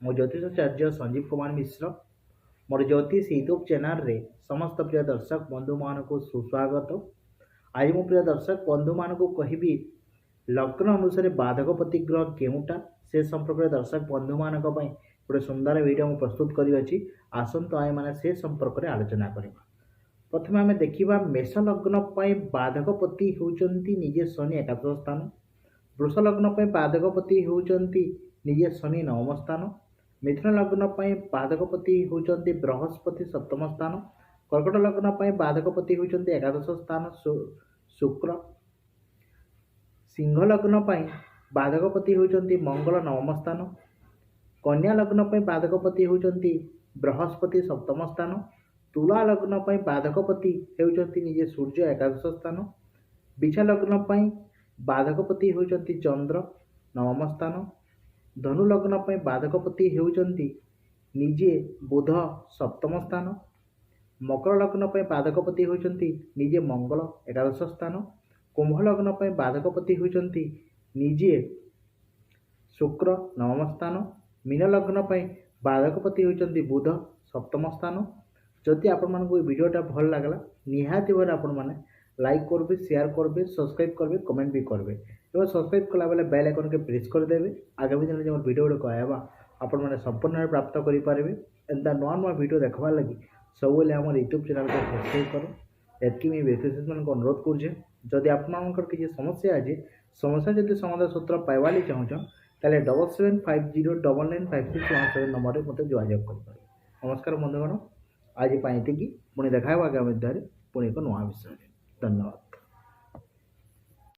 मो ज्योतिषाचार्य संजीव कुमार मिश्र मोर ज्योतिष YouTube channel रे समस्त प्रिय दर्शक बंधु मान को सुस्वागत। आज मो प्रिय दर्शक बंधु मान को कहबी लग्न अनुसार बाधकपति ग्रह केउटा से संपर्क दर्शक बंधु मान गोटे सुंदर वीडियो मु प्रस्तुत करी आसतु आए मैंने से संपर्क में आलोचना करवा। प्रथम आम देखा मेष लग्न बाधकपति होती निजे शनि एकादश स्थान, वृष लग्न बाधकपति होती निजे शनि नवम स्थान, मिथुन लग्न बाधकपति होती बृहस्पति सप्तम स्थान, कर्कट लग्न बाधकपति होती एकादश स्थान शुक्र, सिंह लग्न बाधकपति होती मंगल नवम स्थान, कन्या लग्न बाधकपति होती बृहस्पति सप्तम स्थान, तुला लग्न बाधकपति होती निजे सूर्य एकादश स्थान, बिछा लग्न बाधकपति होती चंद्र नवम स्थान, धनु लग्न बाधकपति होती निजे बुध सप्तम स्थान, मकर लग्न बाधकपति होती निजे मंगल एकादश स्थान, कुंभ लग्न बाधकपति होती निजे शुक्र नवम स्थान, मीन लग्न बाधकपति होती बुध सप्तम स्थान। जदि आपण मानक वीडियोटा भल लगला निहाती भाव आपण मैंने लाइक करेंगे, शेयर करेंगे, सब्सक्राइब करेंगे, कमेंट भी करेंगे और सब्सक्राइब कला बेले बेल आइकन के प्रेस करदेवे। आगामी दिन जो वीडियो गुड़क आवा आपण मैंने संपूर्ण प्राप्त करेंगे। एंता नुआ नुआ वीडियो देखा लगी सब आम यूट्यूब चैनल को सब्सक्राइब करो। एतकी मुझे व्यक्ति मान अनुरोध करुचे जदि आपंकर किसी समस्या अच्छे समस्या जब समाधान सूत्र पाइबाली चाहूँ ताले 7750995617 नंबर में मतलब जोगाजोग कर। नमस्कार बंधुगण, आज पुणी देखा आगामी पुणी एक नुआ विषय। धन्यवाद।